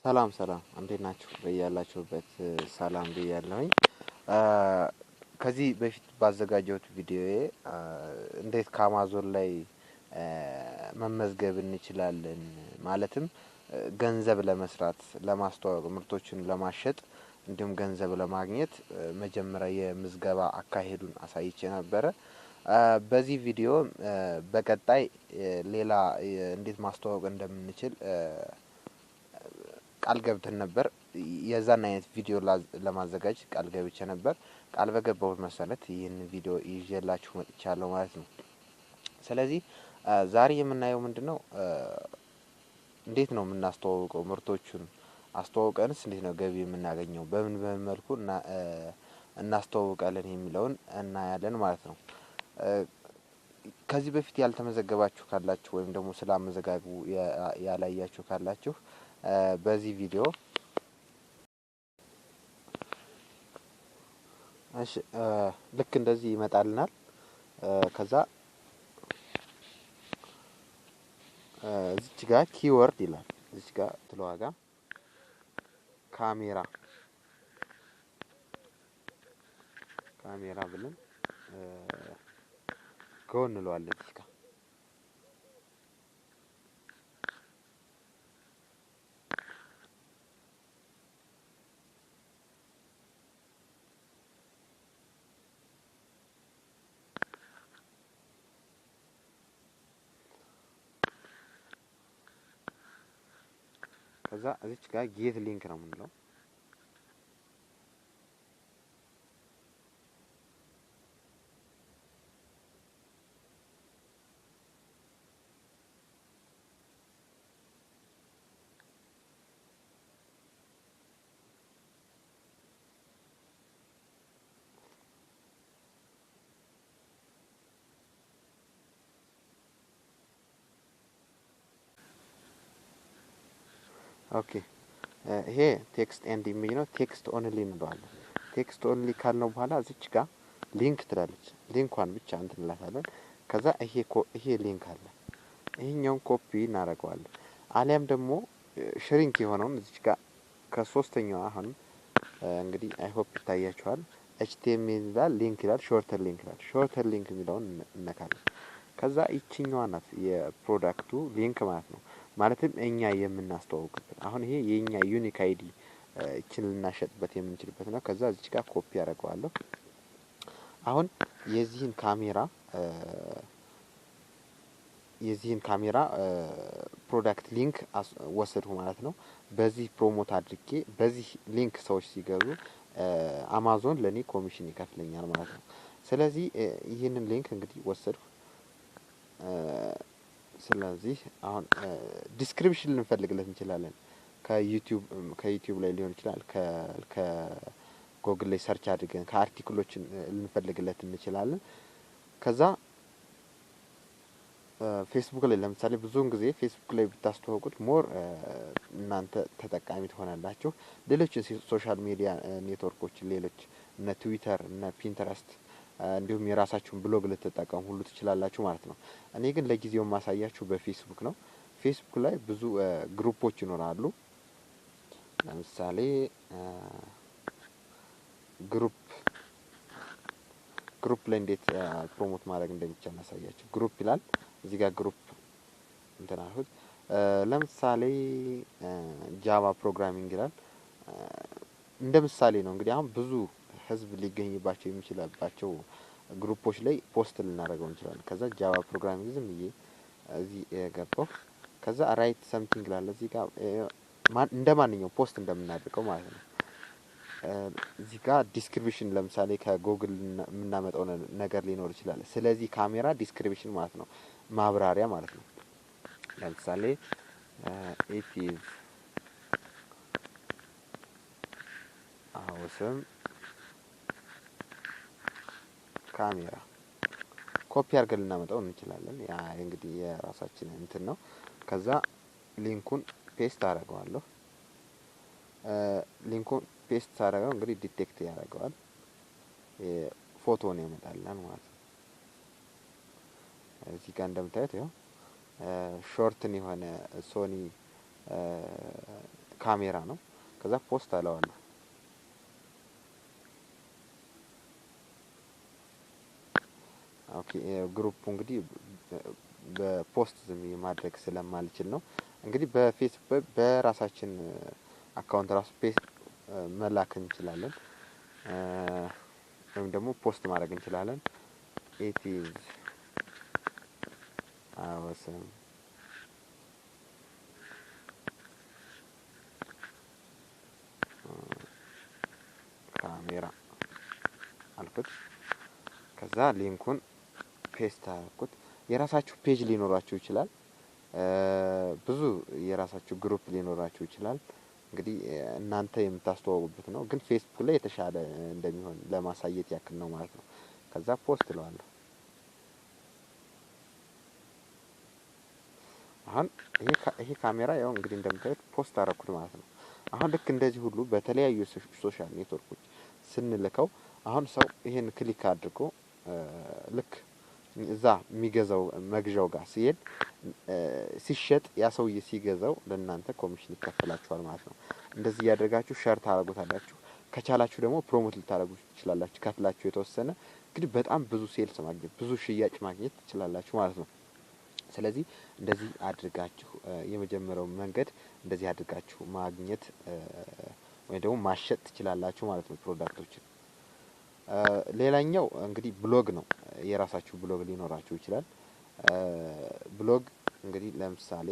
ሰላም እንዴት ናችሁ? በያላችሁበት ሰላም ብያለሁኝ። ከዚህ በፊት ባዘጋጀሁት ቪዲዮዬ እንዴት ከአማዞን ላይ መመዝገብ እንችላለን ማለትም ገንዘብ ለመስራት ለማስተዋወቅ ምርቶችን ለማሸጥ እንዲሁም ገንዘብ ለማግኘት መጀመሪያ የምዝገባ አካሄዱን አሳይቼ ነበረ። በዚህ ቪዲዮ በቀጣይ ሌላ እንዴት ማስተዋወቅ እንደምንችል ቃል ገብተን ነበር። የዛን አይነት ቪዲዮ ለማዘጋጅ ቃል ገብቼ ነበር። ቃል በገባሁት መሰረት ይህን ቪዲዮ ይዤላችሁ መጥቻለሁ ማለት ነው። ስለዚህ ዛሬ የምናየው ምንድነው እንዴት ነው የምናስተዋውቀው ምርቶቹን አስተዋውቀንስ እንዴት ነው ገቢ የምናገኘው በምን መልኩ እናስተዋውቃለን የሚለውን እናያለን ማለት ነው። ከዚህ በፊት ያልተመዘገባችሁ ካላችሁ ወይም ደግሞ ስላመዘጋገቡ ያላያችሁ ካላችሁ በዚህ ቪዲዮ እሺ ልክ እንደዚህ ይመጣልናል። ከዛ እዚች ጋር ኪወርድ ይላል። እዚች ጋር ትለዋጋ ካሜራ ብለን ጎን እንለዋለን። እዚች ጋር ከዛ እዚች ጋር ጌት ሊንክ ነው የምንለው። ኦኬ ይሄ ቴክስት ኤንድ ኢሜጅ ነው። ቴክስት ኦንሊ እንለዋለን። ቴክስት ኦንሊ ካልነው በኋላ እዚች ጋር ሊንክ ትላለች። ሊንኳን ብቻ እንትን እንላታለን። ከዛ ይሄ ሊንክ አለ። ይሄኛውን ኮፒ እናደርገዋለን። አሊያም ደግሞ ሽሪንክ የሆነውን እዚች ጋር ከሶስተኛው አሁን እንግዲህ አይ ሆፕ ይታያችኋል። ኤችቲኤምኤል ይላል፣ ሊንክ ይላል፣ ሾርተር ሊንክ ይላል። ሾርተር ሊንክ የሚለውን እነካለን። ከዛ ይቺኛዋ ናት የፕሮዳክቱ ሊንክ ማለት ነው። ማለትም እኛ የምናስተዋውቅበት አሁን ይሄ የኛ ዩኒክ አይዲ እቺን ልናሸጥበት የምንችልበት ነው። ከዛ እዚች ጋር ኮፒ አደርገዋለሁ። አሁን የዚህን ካሜራ ፕሮዳክት ሊንክ ወሰድሁ ማለት ነው። በዚህ ፕሮሞት አድርጌ በዚህ ሊንክ ሰዎች ሲገዙ አማዞን ለኔ ኮሚሽን ይከፍለኛል ማለት ነው። ስለዚህ ይህንን ሊንክ እንግዲህ ወሰድሁ። ስለዚህ አሁን ዲስክሪፕሽን ልንፈልግለት እንችላለን። ከዩቲዩብ ላይ ሊሆን ይችላል፣ ከጎግል ላይ ሰርች አድርገን ከአርቲክሎችን ልንፈልግለት እንችላለን። ከዛ ፌስቡክ ላይ ለምሳሌ ብዙውን ጊዜ ፌስቡክ ላይ ብታስተዋውቁት ሞር እናንተ ተጠቃሚ ትሆናላችሁ። ሌሎች ሶሻል ሚዲያ ኔትወርኮችን ሌሎች እነ ትዊተር እነ ፒንተረስት እንዲሁም የራሳችሁን ብሎግ ልትጠቀሙ ሁሉ ትችላላችሁ ማለት ነው። እኔ ግን ለጊዜው ማሳያችሁ በፌስቡክ ነው። ፌስቡክ ላይ ብዙ ግሩፖች ይኖራሉ። ለምሳሌ ግሩፕ ላይ እንዴት ፕሮሞት ማድረግ እንደሚቻል ማሳያችሁ። ግሩፕ ይላል እዚህ ጋር ግሩፕ እንትን አልኩት። ለምሳሌ ጃቫ ፕሮግራሚንግ ይላል። እንደ ምሳሌ ነው እንግዲህ አሁን ብዙ ህዝብ ሊገኝባቸው የሚችልባቸው ግሩፖች ላይ ፖስት ልናደርገው እንችላለን። ከዛ ጃቫ ፕሮግራሚንግ ዝም ብዬ እዚህ ገባሁ። ከዛ ራይት ሰምቲንግ ላለ እዚህ ጋር እንደማንኛውም ፖስት እንደምናደርገው ማለት ነው። እዚህ ጋር ዲስክሪፕሽን ለምሳሌ ከጎግል የምናመጣው ነገር ሊኖር ይችላል። ስለዚህ ካሜራ ዲስክሪፕሽን ማለት ነው፣ ማብራሪያ ማለት ነው። ለምሳሌ ኢቲቭ አውስም ካሜራ ኮፒ አድርገን ልናመጣው እንችላለን። ያ እንግዲህ የራሳችን እንትን ነው። ከዛ ሊንኩን ፔስት አደርገዋለሁ። ሊንኩን ፔስት አደረገው እንግዲህ ዲቴክት ያደርገዋል። ፎቶውን ያመጣልናል ማለት ነው። እዚህ ጋር እንደምታዩት ይኸው ሾርትን የሆነ ሶኒ ካሜራ ነው ከዛ ፖስት አለዋለሁ ኦኬ ግሩፕ እንግዲህ በፖስት ዝም ማድረግ ስለማልችል ነው እንግዲህ በፌስቡክ በራሳችን አካውንት ራሱ ፔስት መላክ እንችላለን ወይም ደግሞ ፖስት ማድረግ እንችላለን it is awesome ካሜራ አልኩት ከዛ ሊንኩን ፔስት አልኩት የራሳችሁ ፔጅ ሊኖራችሁ ይችላል ብዙ የራሳችሁ ግሩፕ ሊኖራችሁ ይችላል እንግዲህ እናንተ የምታስተዋውቁበት ነው ግን ፌስቡክ ላይ የተሻለ እንደሚሆን ለማሳየት ያክል ነው ማለት ነው ከዛ ፖስት ለዋለሁ አሁን ይሄ ካሜራ ያው እንግዲህ እንደምታዩት ፖስት አረኩት ማለት ነው አሁን ልክ እንደዚህ ሁሉ በተለያዩ ሶሻል ኔትወርኮች ስንልከው አሁን ሰው ይሄን ክሊክ አድርጎ ልክ እዛ የሚገዛው መግዣው ጋር ሲሄድ ሲሸጥ ያ ሰውዬ ሲገዛው ለእናንተ ኮሚሽን ይከፈላችኋል ማለት ነው እንደዚህ ያደርጋችሁ ሼር ታረጉታላችሁ ከቻላችሁ ደግሞ ፕሮሞት ልታረጉት ትችላላችሁ ከፍላችሁ የተወሰነ እንግዲህ በጣም ብዙ ሴልስ ማግኘት ብዙ ሽያጭ ማግኘት ትችላላችሁ ማለት ነው ስለዚህ እንደዚህ አድርጋችሁ የመጀመሪያው መንገድ እንደዚህ አድርጋችሁ ማግኘት ወይ ደግሞ ማሸጥ ትችላላችሁ ማለት ነው ፕሮዳክቶችን ሌላኛው እንግዲህ ብሎግ ነው የራሳችሁ ብሎግ ሊኖራችሁ ይችላል ብሎግ እንግዲህ ለምሳሌ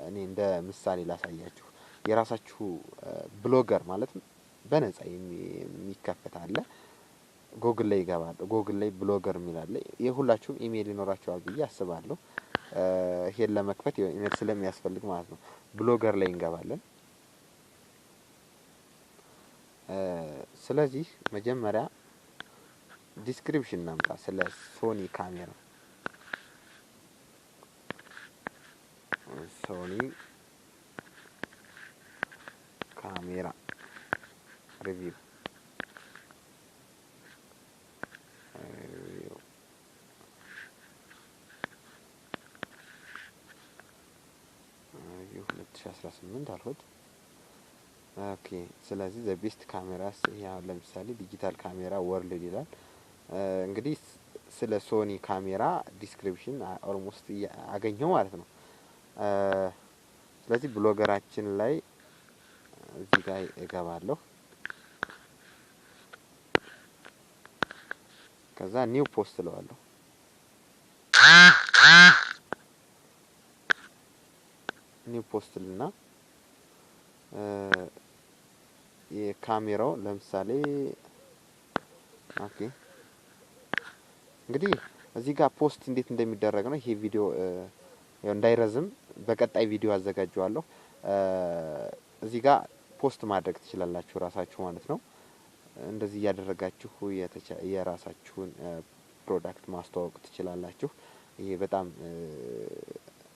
እኔ እንደ ምሳሌ ላሳያችሁ የራሳችሁ ብሎገር ማለት በነፃ የሚከፈት አለ ጎግል ላይ ይገባል ጎግል ላይ ብሎገር የሚላል የሁላችሁም ኢሜል ይኖራችኋል ብዬ አስባለሁ ይሄን ለመክፈት ኢሜል ስለሚያስፈልግ ማለት ነው ብሎገር ላይ እንገባለን ስለዚህ መጀመሪያ ዲስክሪፕሽን እናምጣ ስለ ሶኒ ካሜራ ሶኒ ካሜራ ሪቪው የ2018 አልኩት ኦኬ ስለዚህ ዘ ቤስት ካሜራስ ያው ለምሳሌ ዲጂታል ካሜራ ወርልድ ይላል እንግዲህ ስለ ሶኒ ካሜራ ዲስክሪፕሽን ኦልሞስት አገኘው ማለት ነው ስለዚህ ብሎገራችን ላይ እዚህ ጋር እገባለሁ ከዛ ኒው ፖስት ለዋለሁ ኒው ፖስት ልና የካሜራው ለምሳሌ ኦኬ እንግዲህ እዚህ ጋር ፖስት እንዴት እንደሚደረግ ነው ይሄ ቪዲዮ ያው እንዳይረዝም በቀጣይ ቪዲዮ አዘጋጀዋለሁ እዚህ ጋር ፖስት ማድረግ ትችላላችሁ ራሳችሁ ማለት ነው እንደዚህ ያደረጋችሁ የራሳችሁን ፕሮዳክት ማስተዋወቅ ትችላላችሁ ይሄ በጣም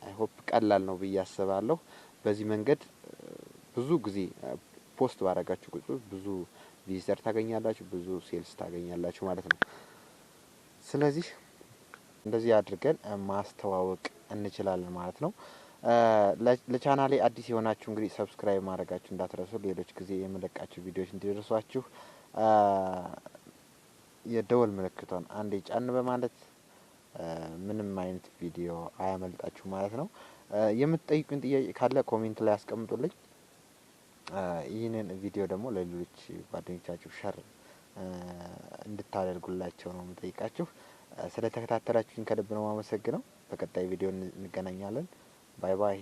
አይ ሆፕ ቀላል ነው ብዬ አስባለሁ በዚህ መንገድ ብዙ ጊዜ ፖስት ባረጋችሁ ቁጥር ብዙ ቪዚተር ታገኛላችሁ ብዙ ሴልስ ታገኛላችሁ ማለት ነው ስለዚህ እንደዚህ አድርገን ማስተዋወቅ እንችላለን ማለት ነው ለቻናሌ አዲስ የሆናችሁ እንግዲህ ሰብስክራይብ ማድረጋችሁ እንዳትረሱ ሌሎች ጊዜ የምለቃችሁ ቪዲዮዎች እንዲደርሷችሁ የደወል ምልክቷን አንዴ ጫን በማለት ምንም አይነት ቪዲዮ አያመልጣችሁ ማለት ነው የምትጠይቁኝ ጥያቄ ካለ ኮሜንት ላይ አስቀምጡልኝ ይህንን ቪዲዮ ደግሞ ለሌሎች ጓደኞቻችሁ ሼር እንድታደርጉላቸው ነው የምጠይቃችሁ ስለተከታተላችሁኝ ከልብ ነው ማመሰግነው በቀጣይ ቪዲዮ እንገናኛለን ባይ ባይ